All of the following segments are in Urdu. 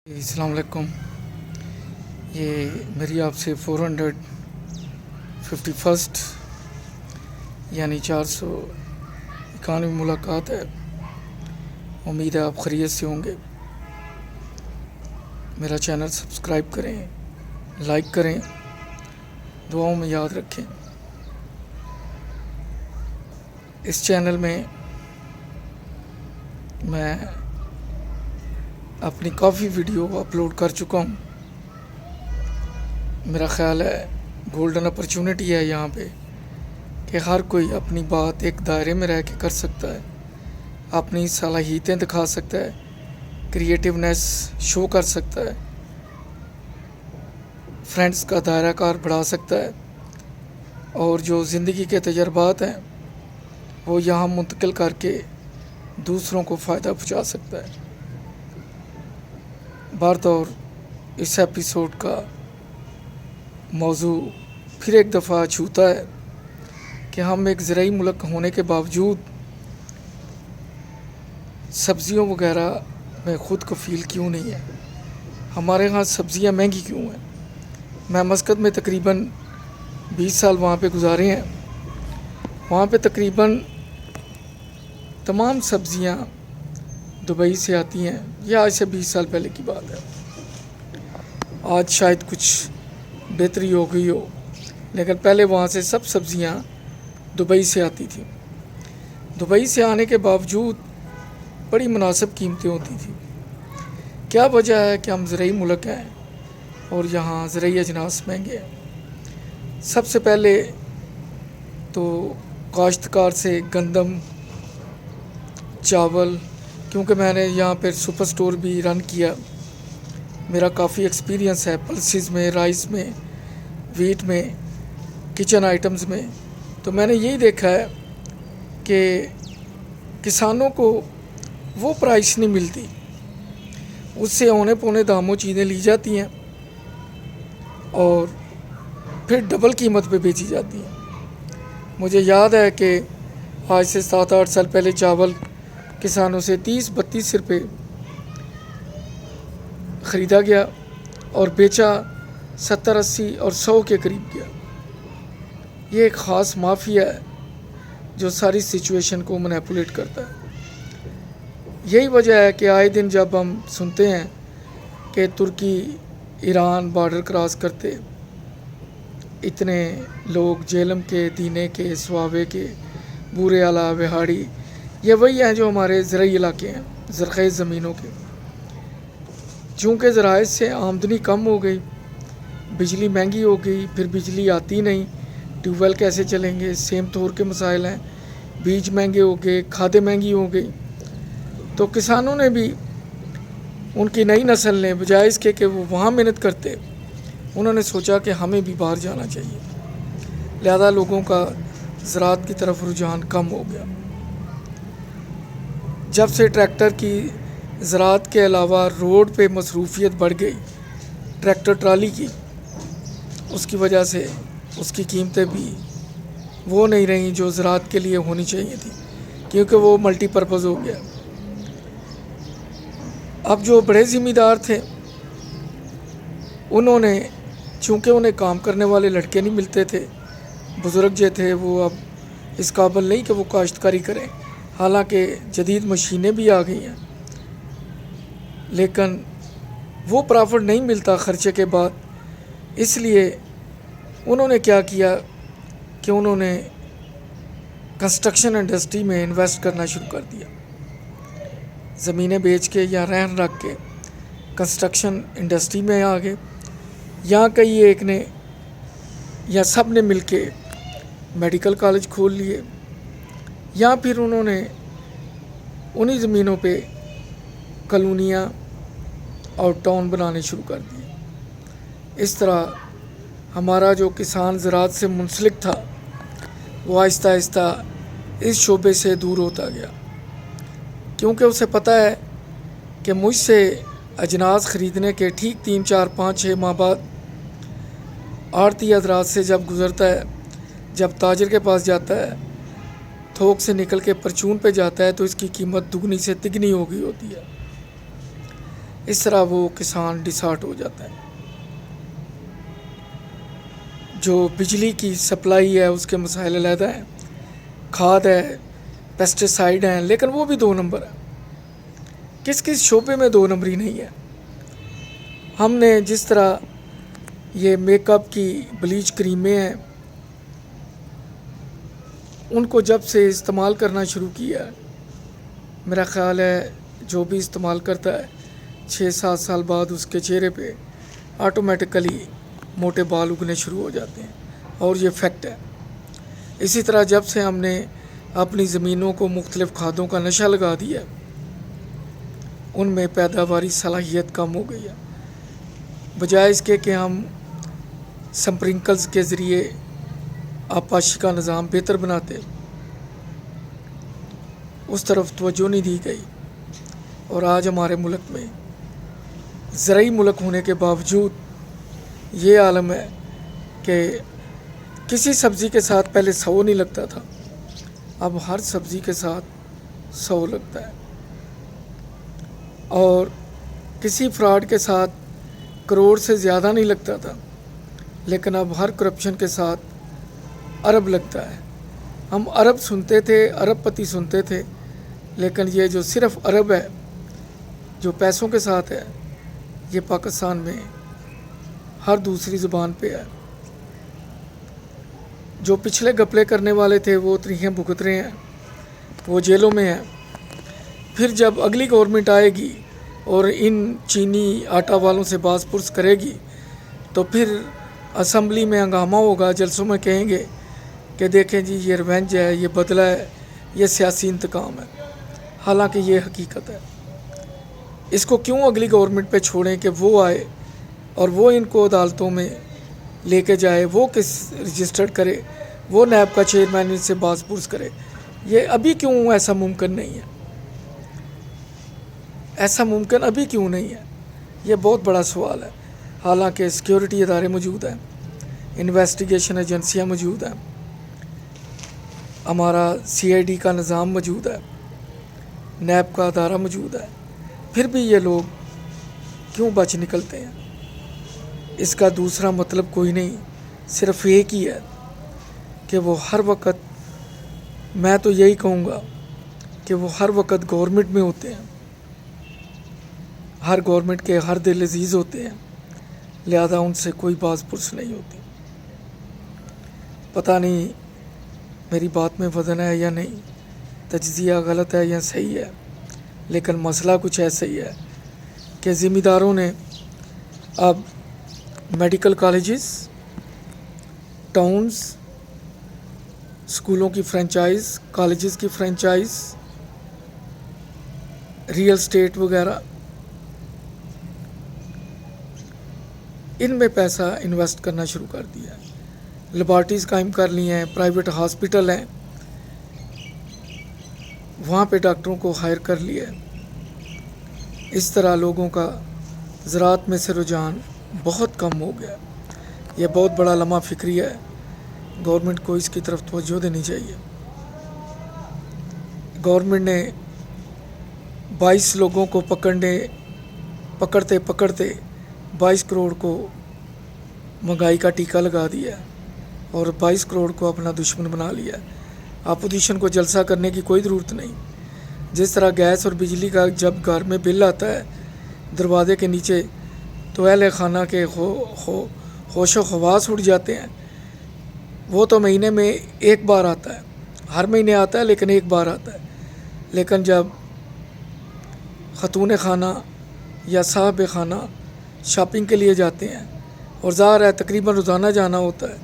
السلام علیکم. یہ میری آپ سے 451 یعنی 491 ملاقات ہے. امید ہے آپ خیریت سے ہوں گے. میرا چینل سبسکرائب کریں، لائک کریں، دعاؤں میں یاد رکھیں. اس چینل میں میں اپنی کافی ویڈیو اپلوڈ کر چکا ہوں. میرا خیال ہے گولڈن اپرچونٹی ہے یہاں پہ کہ ہر کوئی اپنی بات ایک دائرے میں رہ کے کر سکتا ہے، اپنی صلاحیتیں دکھا سکتا ہے، کریٹیونیس شو کر سکتا ہے، فرینڈز کا دائرہ کار بڑھا سکتا ہے، اور جو زندگی کے تجربات ہیں وہ یہاں منتقل کر کے دوسروں کو فائدہ پہنچا سکتا ہے. بطور اس ایپیسوڈ کا موضوع پھر ایک دفعہ چھوتا ہے کہ ہم ایک زرعی ملک ہونے کے باوجود سبزیوں وغیرہ میں خود کفیل کیوں نہیں ہے. ہمارے ہاں سبزیاں مہنگی کیوں ہیں. میں مسقط میں تقریباً 20 سال وہاں پہ گزارے ہیں. وہاں پہ تقریباً تمام سبزیاں دبئی سے آتی ہیں. یہ آج سے 20 سال پہلے کی بات ہے. آج شاید کچھ بہتری ہو گئی ہو، لیکن پہلے وہاں سے سب سبزیاں دبئی سے آتی تھیں. دبئی سے آنے کے باوجود بڑی مناسب قیمتیں ہوتی تھیں. کیا وجہ ہے کہ ہم زرعی ملک ہیں اور یہاں زرعی اجناس مہنگے ہیں؟ سب سے پہلے تو کاشتکار سے گندم، چاول، کیونکہ میں نے یہاں پہ سپر سٹور بھی رن کیا، میرا کافی ایکسپیرینس ہے پلسز میں، رائس میں، ویٹ میں، کچن آئٹمز میں. تو میں نے یہی دیکھا ہے کہ کسانوں کو وہ پرائس نہیں ملتی، اس سے اونے پونے داموں چیزیں لی جاتی ہیں اور پھر ڈبل قیمت پہ بیچی جاتی ہیں. مجھے یاد ہے کہ آج سے 7-8 سال پہلے چاول کسانوں سے 30-32 روپے خریدا گیا اور بیچا 70-80 اور 100 کے قریب گیا. یہ ایک خاص مافیا ہے جو ساری سچویشن کو مینیپولیٹ کرتا ہے. یہی وجہ ہے کہ آئے دن جب ہم سنتے ہیں کہ ترکی ایران بارڈر کراس کرتے اتنے لوگ جیلم کے، دینے کے، سواوے کے، بورے اعلیٰ، وہاڑی، یہ وہی ہیں جو ہمارے زرعی علاقے ہیں، زرخیز زمینوں کے. چونکہ ذرائع سے آمدنی کم ہو گئی، بجلی مہنگی ہو گئی، پھر بجلی آتی نہیں، ٹیوب ویل کیسے چلیں گے، سیم طور کے مسائل ہیں، بیج مہنگے ہو گئے، کھادیں مہنگی ہو گئی. تو کسانوں نے بھی، ان کی نئی نسل نے، بجائے اس کے کہ وہ وہاں محنت کرتے، انہوں نے سوچا کہ ہمیں بھی باہر جانا چاہیے. لہذا لوگوں کا زراعت کی طرف رجحان کم ہو گیا. جب سے ٹریکٹر کی زراعت کے علاوہ روڈ پہ مصروفیت بڑھ گئی، ٹریکٹر ٹرالی کی، اس کی وجہ سے اس کی قیمتیں بھی وہ نہیں رہیں جو زراعت کے لیے ہونی چاہیے تھی، کیونکہ وہ ملٹی پرپز ہو گیا. اب جو بڑے ذمہ دار تھے انہوں نے، چونکہ انہیں کام کرنے والے لڑکے نہیں ملتے تھے، بزرگ جو تھے وہ اب اس قابل نہیں کہ وہ کاشتکاری کریں، حالانکہ جدید مشینیں بھی آ گئی ہیں، لیکن وہ پرافٹ نہیں ملتا خرچے کے بعد. اس لیے انہوں نے کیا کیا کہ انہوں نے کنسٹرکشن انڈسٹری میں انویسٹ کرنا شروع کر دیا. زمینیں بیچ کے یا رہن رکھ کے کنسٹرکشن انڈسٹری میں آ گئے. یہاں کئی ایک نے یا سب نے مل کے میڈیکل کالج کھول لیے. یہاں پھر انہوں نے انہی زمینوں پہ کالونیاں اور ٹاؤن بنانے شروع کر دیے. اس طرح ہمارا جو کسان زراعت سے منسلک تھا وہ آہستہ آہستہ اس شعبے سے دور ہوتا گیا، کیونکہ اسے پتہ ہے کہ مجھ سے اجناس خریدنے کے ٹھیک 3-4-5-6 ماہ بعد آڑتی حضرات سے جب گزرتا ہے، جب تاجر کے پاس جاتا ہے، تھوک سے نکل کے پرچون پہ جاتا ہے، تو اس کی قیمت دگنی سے تگنی ہو گئی ہوتی ہے. اس طرح وہ کسان ڈسہارٹ ہو جاتا ہے۔ جو بجلی کی سپلائی ہے اس کے مسائل علیحدہ ہیں، کھاد ہے، پیسٹیسائڈ ہیں، لیکن وہ بھی 2 نمبر ہے۔ کس کس شعبے میں 2 نمبری نہیں ہے؟ ہم نے جس طرح یہ میک اپ کی بلیچ کریمیں ہیں، ان کو جب سے استعمال کرنا شروع کیا، میرا خیال ہے جو بھی استعمال کرتا ہے 6-7 سال بعد اس کے چہرے پہ آٹومیٹیکلی موٹے بال اگنے شروع ہو جاتے ہیں، اور یہ فیکٹ ہے۔ اسی طرح جب سے ہم نے اپنی زمینوں کو مختلف کھادوں کا نشہ لگا دیا، ان میں پیداواری صلاحیت کم ہو گئی ہے۔ بجائے اس کے کہ ہم سپرنکلز کے ذریعے آبپاشی کا نظام بہتر بناتے، اس طرف توجہ نہیں دی گئی، اور آج ہمارے ملک میں زرعی ملک ہونے کے باوجود یہ عالم ہے کہ کسی سبزی کے ساتھ پہلے 100 نہیں لگتا تھا، اب ہر سبزی کے ساتھ 100 لگتا ہے، اور کسی فراڈ کے ساتھ کروڑ سے زیادہ نہیں لگتا تھا، لیکن اب ہر کرپشن کے ساتھ ارب لگتا ہے۔ ہم ارب سنتے تھے، ارب پتی سنتے تھے، لیکن یہ جو صرف ارب ہے جو پیسوں کے ساتھ ہے، یہ پاکستان میں ہر دوسری زبان پہ ہے۔ جو پچھلے گھپلے کرنے والے تھے وہ تریخیں بھگت رہے ہیں، وہ جیلوں میں ہیں۔ پھر جب اگلی گورنمنٹ آئے گی اور ان چینی آٹا والوں سے باز پرس کرے گی، تو پھر اسمبلی میں ہنگامہ ہوگا، جلسوں میں کہیں گے کہ دیکھیں جی یہ ریونج ہے، یہ بدلہ ہے، یہ سیاسی انتقام ہے، حالانکہ یہ حقیقت ہے۔ اس کو کیوں اگلی گورنمنٹ پہ چھوڑیں کہ وہ آئے اور وہ ان کو عدالتوں میں لے کے جائے، وہ کس رجسٹرڈ کرے، وہ نیب کا چیئرمین ان سے باز پرس کرے؟ یہ ابھی کیوں ایسا ممکن نہیں ہے؟ ایسا ممکن ابھی کیوں نہیں ہے؟ یہ بہت بڑا سوال ہے۔ حالانکہ سیکیورٹی ادارے موجود ہیں، انویسٹیگیشن ایجنسیاں موجود ہیں، ہمارا CID کا نظام موجود ہے، نیب کا ادارہ موجود ہے، پھر بھی یہ لوگ کیوں بچ نکلتے ہیں؟ اس کا دوسرا مطلب کوئی نہیں، صرف ایک ہی ہے کہ وہ ہر وقت، میں تو یہی کہوں گا کہ وہ ہر وقت گورنمنٹ میں ہوتے ہیں، ہر گورنمنٹ کے ہر دل عزیز ہوتے ہیں، لہذا ان سے کوئی باز پرس نہیں ہوتی۔ پتہ نہیں میری بات میں وزن ہے یا نہیں، تجزیہ غلط ہے یا صحیح ہے، لیکن مسئلہ کچھ ایسا ہی ہے کہ ذمہ داروں نے اب میڈیکل کالجز، ٹاؤنز، اسکولوں کی فرنچائز، کالجز کی فرنچائز، ریئل اسٹیٹ وغیرہ، ان میں پیسہ انویسٹ کرنا شروع کر دیا ہے۔ لیبارٹریز قائم کر لی ہیں، پرائیویٹ ہاسپٹل ہیں، وہاں پہ ڈاکٹروں کو ہائر کر لیا ہے۔ اس طرح لوگوں کا زراعت میں سے رجحان بہت کم ہو گیا۔ یہ بہت بڑا لمحہ فکری ہے، گورنمنٹ کو اس کی طرف توجہ دینی چاہیے۔ گورنمنٹ نے 22 لوگوں کو پکڑتے 22 کروڑ کو مہنگائی کا ٹیکہ لگا دیا اور 22 کروڑ کو اپنا دشمن بنا لیا۔ اپوزیشن کو جلسہ کرنے کی کوئی ضرورت نہیں۔ جس طرح گیس اور بجلی کا جب گھر میں بل آتا ہے دروازے کے نیچے، تو اہل خانہ کے ہوش و خواص اڑ جاتے ہیں۔ وہ تو مہینے میں ایک بار آتا ہے، ہر مہینے آتا ہے لیکن ایک بار آتا ہے، لیکن جب خاتون خانہ یا صاحب خانہ شاپنگ کے لیے جاتے ہیں، اور ظاہر ہے تقریباً روزانہ جانا ہوتا ہے،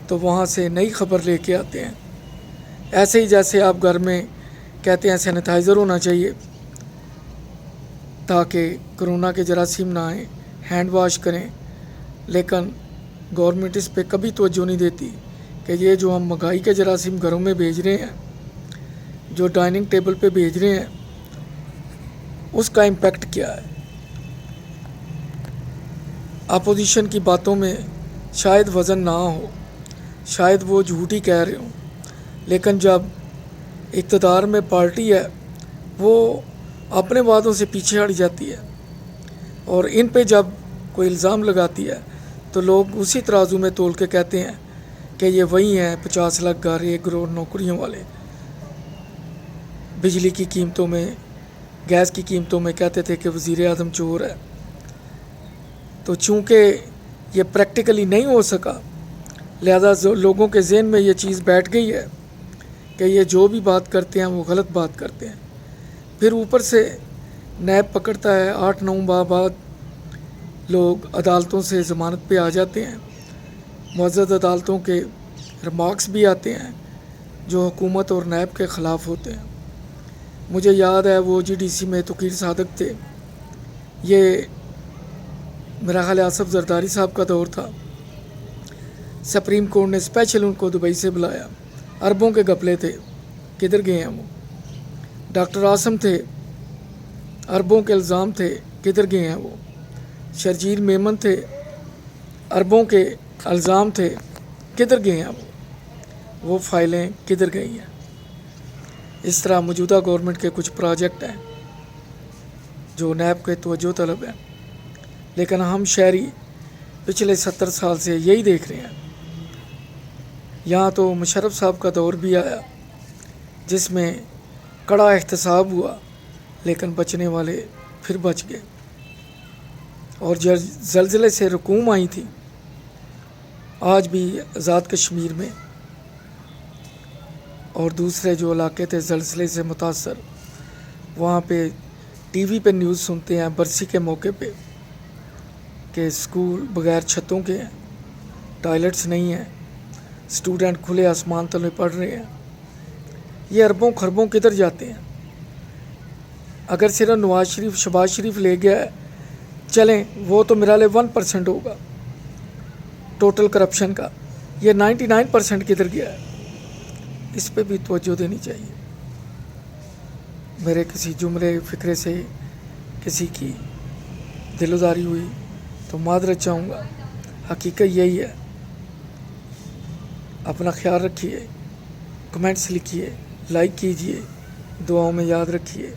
تو وہاں سے نئی خبر لے کے آتے ہیں۔ ایسے ہی جیسے آپ گھر میں کہتے ہیں سینیٹائزر ہونا چاہیے تاکہ کرونا کے جراثیم نہ آئیں، ہینڈ واش کریں، لیکن گورنمنٹ اس پہ کبھی توجہ نہیں دیتی کہ یہ جو ہم مہنگائی کے جراثیم گھروں میں بھیج رہے ہیں، جو ڈائننگ ٹیبل پہ بھیج رہے ہیں، اس کا امپیکٹ کیا ہے۔ اپوزیشن کی باتوں میں شاید وزن نہ ہو، شاید وہ جھوٹ ہی کہہ رہے ہوں، لیکن جب اقتدار میں پارٹی ہے وہ اپنے وعدوں سے پیچھے ہٹ جاتی ہے، اور ان پہ جب کوئی الزام لگاتی ہے تو لوگ اسی ترازو میں تول کے کہتے ہیں کہ یہ وہی ہیں 50 لاکھ گھر 1 کروڑ نوکریوں والے. بجلی کی قیمتوں میں، گیس کی قیمتوں میں کہتے تھے کہ وزیر اعظم چور ہے. تو چونکہ یہ پریکٹیکلی نہیں ہو سکا، لہذا لوگوں کے ذہن میں یہ چیز بیٹھ گئی ہے کہ یہ جو بھی بات کرتے ہیں وہ غلط بات کرتے ہیں. پھر اوپر سے نیب پکڑتا ہے، 8-9 ماہ بعد لوگ عدالتوں سے ضمانت پہ آ جاتے ہیں. معزز عدالتوں کے ریمارکس بھی آتے ہیں جو حکومت اور نیب کے خلاف ہوتے ہیں. مجھے یاد ہے وہ GDC میں توقیر صادق تھے. یہ میرا خیال ہے آصف زرداری صاحب کا دور تھا. سپریم کورٹ نے اسپیشل ان کو دبئی سے بلایا. اربوں کے گھپلے تھے، کدھر گئے ہیں وہ. ڈاکٹر عاصم تھے، اربوں کے الزام تھے، کدھر گئے ہیں وہ. شرجیل میمن تھے، اربوں کے الزام تھے، کدھر گئے ہیں وہ فائلیں کدھر گئی ہیں. اس طرح موجودہ گورنمنٹ کے کچھ پروجیکٹ ہیں جو نیب کے توجہ طلب ہیں، لیکن ہم شہری پچھلے 70 سال سے یہی دیکھ رہے ہیں. یہاں تو مشرف صاحب کا دور بھی آیا جس میں کڑا احتساب ہوا، لیکن بچنے والے پھر بچ گئے. اور زلزلے سے رقوم آئی تھی. آج بھی آزاد کشمیر میں اور دوسرے جو علاقے تھے زلزلے سے متاثر، وہاں پہ ٹی وی پہ نیوز سنتے ہیں برسی کے موقع پہ کہ اسکول بغیر چھتوں کے ہیں، ٹوائلٹس نہیں ہیں، اسٹوڈنٹ کھلے آسمان تلے پڑھ رہے ہیں. یہ اربوں خربوں کدھر جاتے ہیں؟ اگر صرف نواز شریف شہباز شریف لے گیا ہے، چلیں وہ تو میرا لے 1% ہوگا ٹوٹل کرپشن کا، یہ 99% کدھر گیا ہے؟ اس پہ بھی توجہ دینی چاہیے. میرے کسی جملے فکرے سے کسی کی دلداری ہوئی تو معذرت چاہوں گا. حقیقت یہی ہے. اپنا خیال رکھیے، کمنٹس لکھیے، لائک کیجیے، دعاؤں میں یاد رکھیے.